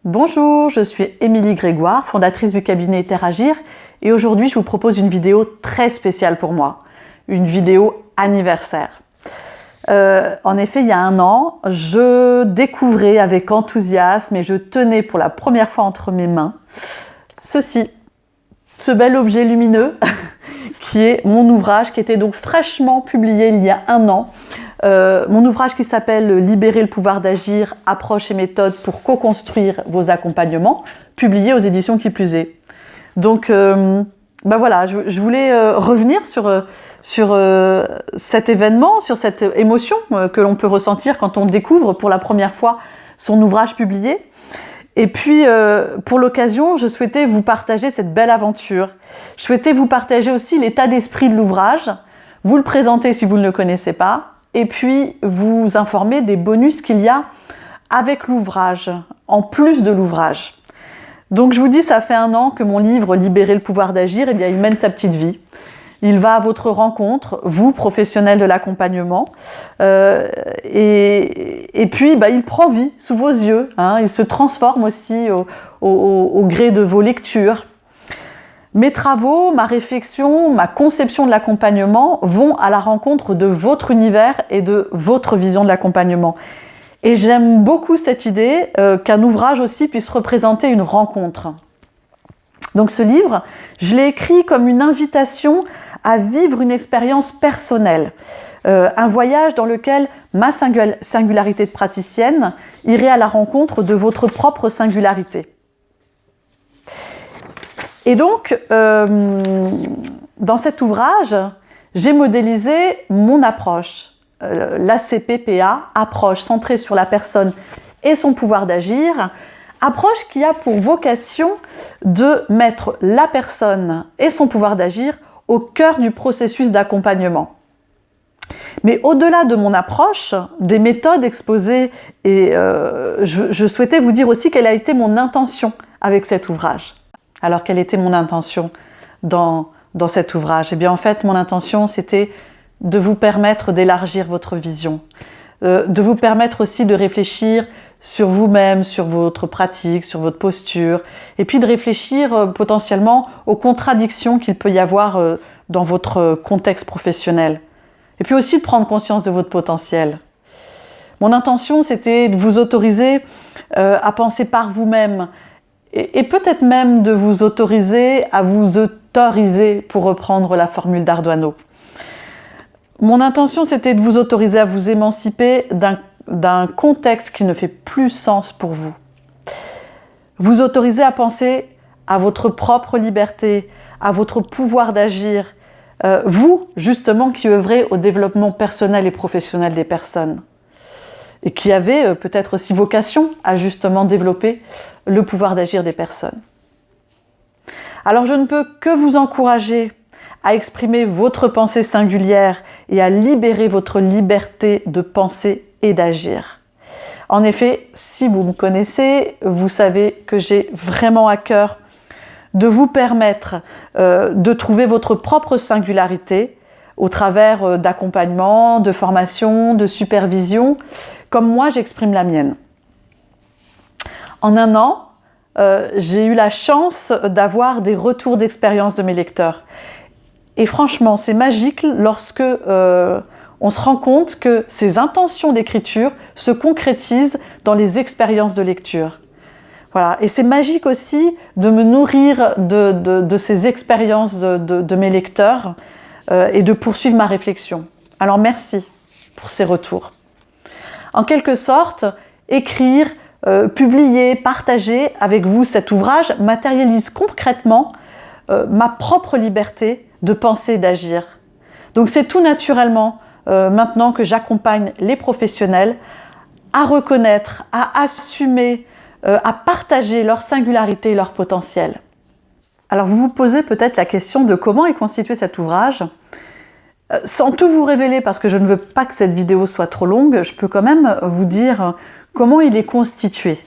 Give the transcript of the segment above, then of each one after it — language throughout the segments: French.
Bonjour, je suis Émilie Grégoire, fondatrice du cabinet Teragir et aujourd'hui je vous propose une vidéo très spéciale pour moi, une vidéo anniversaire. En effet, il y a un an, je découvrais avec enthousiasme et je tenais pour la première fois entre mes mains ce bel objet lumineux qui est mon ouvrage qui était donc fraîchement publié il y a un an. Mon ouvrage qui s'appelle « Libérer le pouvoir d'agir, approches et méthodes pour co-construire vos accompagnements », publié aux éditions Qui Plus Est. Donc, voilà, je voulais revenir sur cet événement, sur cette émotion que l'on peut ressentir quand on découvre pour la première fois son ouvrage publié. Et puis, pour l'occasion, je souhaitais vous partager cette belle aventure. Je souhaitais vous partager aussi l'état d'esprit de l'ouvrage, vous le présenter si vous ne le connaissez pas, et puis vous informer des bonus qu'il y a avec l'ouvrage, en plus de l'ouvrage. Donc je vous dis, ça fait un an que mon livre « Libérer le pouvoir d'agir », eh bien, il mène sa petite vie. Il va à votre rencontre, vous, professionnels de l'accompagnement, et puis il prend vie sous vos yeux, hein, il se transforme aussi au gré de vos lectures. Mes travaux, ma réflexion, ma conception de l'accompagnement vont à la rencontre de votre univers et de votre vision de l'accompagnement. Et j'aime beaucoup cette idée qu'un ouvrage aussi puisse représenter une rencontre. Donc ce livre, je l'ai écrit comme une invitation à vivre une expérience personnelle, un voyage dans lequel ma singularité de praticienne irait à la rencontre de votre propre singularité. Et donc, dans cet ouvrage, j'ai modélisé mon approche, l'ACPPA, approche centrée sur la personne et son pouvoir d'agir, approche qui a pour vocation de mettre la personne et son pouvoir d'agir au cœur du processus d'accompagnement. Mais au-delà de mon approche, des méthodes exposées, et je souhaitais vous dire aussi quelle a été mon intention avec cet ouvrage. Alors, quelle était mon intention dans cet ouvrage? Eh bien, en fait, mon intention, c'était de vous permettre d'élargir votre vision, de vous permettre aussi de réfléchir sur vous-même, sur votre pratique, sur votre posture, et puis de réfléchir potentiellement aux contradictions qu'il peut y avoir dans votre contexte professionnel. Et puis aussi de prendre conscience de votre potentiel. Mon intention, c'était de vous autoriser à penser par vous-même, et peut-être même de vous autoriser à vous autoriser, pour reprendre la formule d'Ardoino. Mon intention, c'était de vous autoriser à vous émanciper d'un contexte qui ne fait plus sens pour vous. Vous autoriser à penser à votre propre liberté, à votre pouvoir d'agir, vous, justement, qui œuvrez au développement personnel et professionnel des personnes. Et qui avait peut-être aussi vocation à justement développer le pouvoir d'agir des personnes. Alors je ne peux que vous encourager à exprimer votre pensée singulière et à libérer votre liberté de penser et d'agir. En effet, si vous me connaissez, vous savez que j'ai vraiment à cœur de vous permettre de trouver votre propre singularité au travers d'accompagnement, de formation, de supervision, comme moi j'exprime la mienne. En un an, j'ai eu la chance d'avoir des retours d'expérience de mes lecteurs. Et franchement, c'est magique lorsque on se rend compte que ces intentions d'écriture se concrétisent dans les expériences de lecture. Voilà. Et c'est magique aussi de me nourrir de ces expériences de mes lecteurs et de poursuivre ma réflexion. Alors merci pour ces retours. En quelque sorte, écrire, publier, partager avec vous cet ouvrage matérialise concrètement ma propre liberté de penser et d'agir. Donc c'est tout naturellement maintenant que j'accompagne les professionnels à reconnaître, à assumer, à partager leur singularité et leur potentiel. Alors vous vous posez peut-être la question de comment est constitué cet ouvrage. Sans tout vous révéler, parce que je ne veux pas que cette vidéo soit trop longue, je peux quand même vous dire comment il est constitué.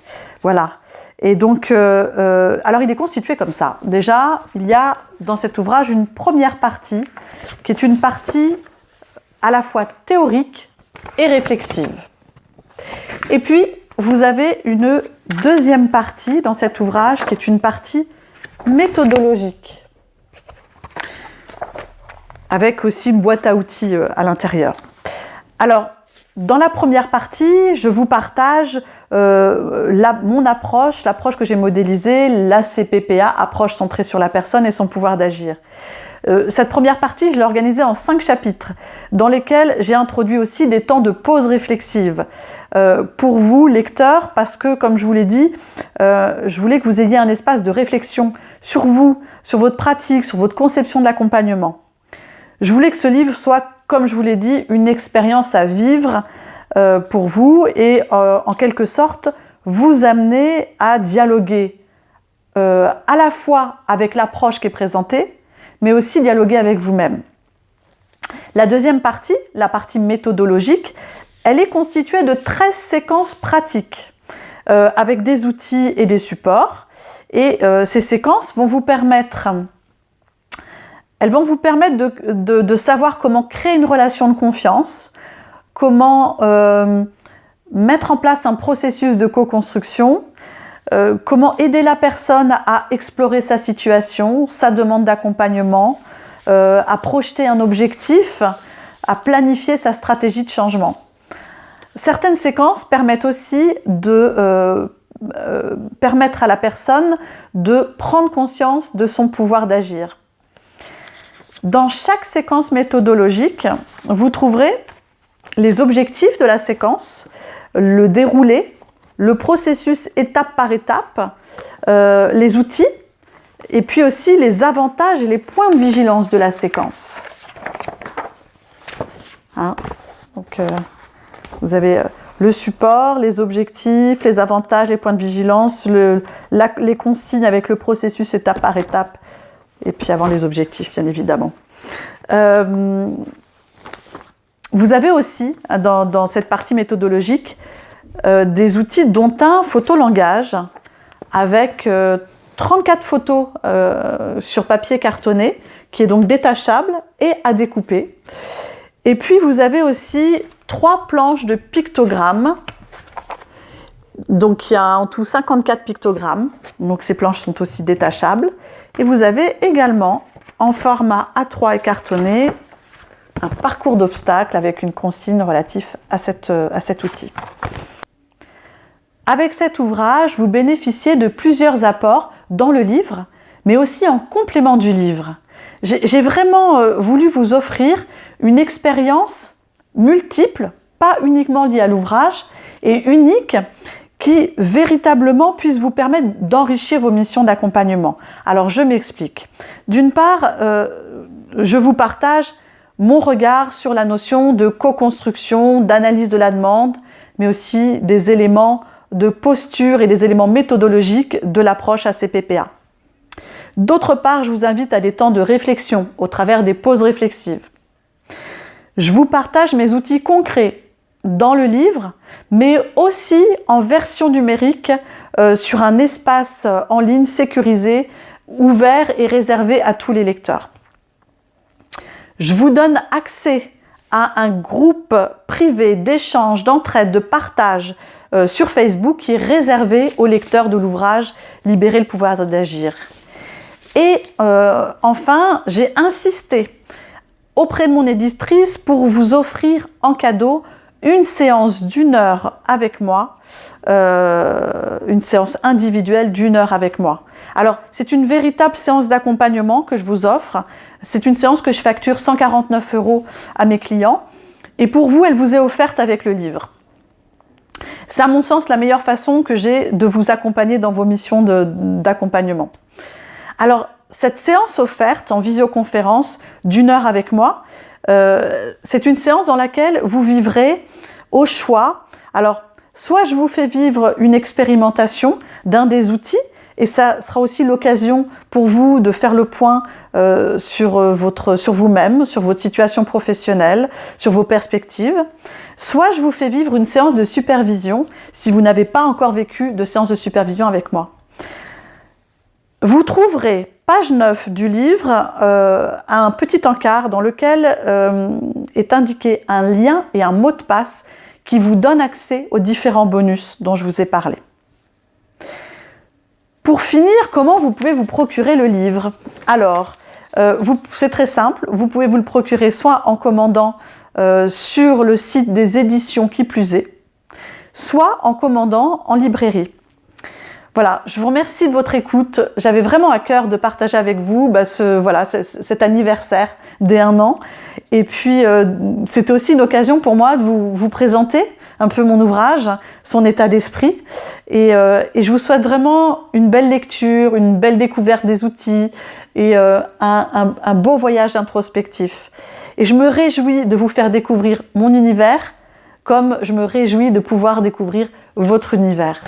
Voilà. Et donc, alors il est constitué comme ça. Déjà, il y a dans cet ouvrage une première partie, qui est une partie à la fois théorique et réflexive. Et puis, vous avez une deuxième partie dans cet ouvrage qui est une partie méthodologique, avec aussi une boîte à outils à l'intérieur. Alors, dans la première partie, je vous partage mon approche, l'approche que j'ai modélisée, la CPPA, approche centrée sur la personne et son pouvoir d'agir. Cette première partie, je l'ai organisée en 5 chapitres, dans lesquels j'ai introduit aussi des temps de pause réflexive pour vous, lecteurs, parce que, comme je vous l'ai dit, je voulais que vous ayez un espace de réflexion sur vous, sur votre pratique, sur votre conception de l'accompagnement. Je voulais que ce livre soit, comme je vous l'ai dit, une expérience à vivre pour vous et en quelque sorte vous amener à dialoguer à la fois avec l'approche qui est présentée, mais aussi dialoguer avec vous-même. La deuxième partie, la partie méthodologique, elle est constituée de 13 séquences pratiques avec des outils et des supports. Et ces séquences vont vous permettre de savoir comment créer une relation de confiance, comment mettre en place un processus de co-construction, comment aider la personne à explorer sa situation, sa demande d'accompagnement, à projeter un objectif, à planifier sa stratégie de changement. Certaines séquences permettent aussi de permettre à la personne de prendre conscience de son pouvoir d'agir. Dans chaque séquence méthodologique, vous trouverez les objectifs de la séquence, le déroulé, le processus étape par étape, les outils, et puis aussi les avantages et les points de vigilance de la séquence. Hein? Donc, vous avez le support, les objectifs, les avantages, les points de vigilance, les consignes avec le processus étape par étape, et puis avant les objectifs, bien évidemment. Vous avez aussi, dans cette partie méthodologique, des outils dont un photolangage avec 34 photos sur papier cartonné, qui est donc détachable et à découper. Et puis vous avez aussi 3 planches de pictogrammes. Donc il y a en tout 54 pictogrammes. Donc ces planches sont aussi détachables. Et vous avez également en format A3 et cartonné un parcours d'obstacles avec une consigne relative à cet outil. Avec cet ouvrage, vous bénéficiez de plusieurs apports dans le livre, mais aussi en complément du livre. J'ai vraiment voulu vous offrir une expérience multiple, pas uniquement liée à l'ouvrage, et unique, qui véritablement puisse vous permettre d'enrichir vos missions d'accompagnement. Alors je m'explique. D'une part, je vous partage mon regard sur la notion de co-construction, d'analyse de la demande, mais aussi des éléments de posture et des éléments méthodologiques de l'approche ACPPA. D'autre part, je vous invite à des temps de réflexion au travers des pauses réflexives. Je vous partage mes outils concrets dans le livre, mais aussi en version numérique sur un espace en ligne sécurisé, ouvert et réservé à tous les lecteurs. Je vous donne accès à un groupe privé d'échange, d'entraide, de partage sur Facebook qui est réservé aux lecteurs de l'ouvrage « Libérer le pouvoir d'agir ». Et enfin, j'ai insisté auprès de mon éditrice pour vous offrir en cadeau une séance d'1 heure avec moi, une séance individuelle d'1 heure avec moi. Alors, c'est une véritable séance d'accompagnement que je vous offre. C'est une séance que je facture 149 € à mes clients. Et pour vous, elle vous est offerte avec le livre. C'est à mon sens la meilleure façon que j'ai de vous accompagner dans vos missions d'accompagnement. Alors, cette séance offerte en visioconférence d'1 heure avec moi, c'est une séance dans laquelle vous vivrez au choix. Alors, soit je vous fais vivre une expérimentation d'un des outils, et ça sera aussi l'occasion pour vous de faire le point sur vous-même, sur votre situation professionnelle, sur vos perspectives. Soit je vous fais vivre une séance de supervision si vous n'avez pas encore vécu de séance de supervision avec moi. Vous trouverez, page 9 du livre, un petit encart dans lequel est indiqué un lien et un mot de passe qui vous donne accès aux différents bonus dont je vous ai parlé. Pour finir, comment vous pouvez vous procurer le livre? Alors, c'est très simple, vous pouvez vous le procurer soit en commandant sur le site des éditions Qui plus est, soit en commandant en librairie. Voilà, je vous remercie de votre écoute. J'avais vraiment à cœur de partager avec vous cet anniversaire des 1 an. Et puis, c'était aussi une occasion pour moi de vous présenter un peu mon ouvrage, son état d'esprit. Et je vous souhaite vraiment une belle lecture, une belle découverte des outils et un beau voyage introspectif. Et je me réjouis de vous faire découvrir mon univers comme je me réjouis de pouvoir découvrir votre univers.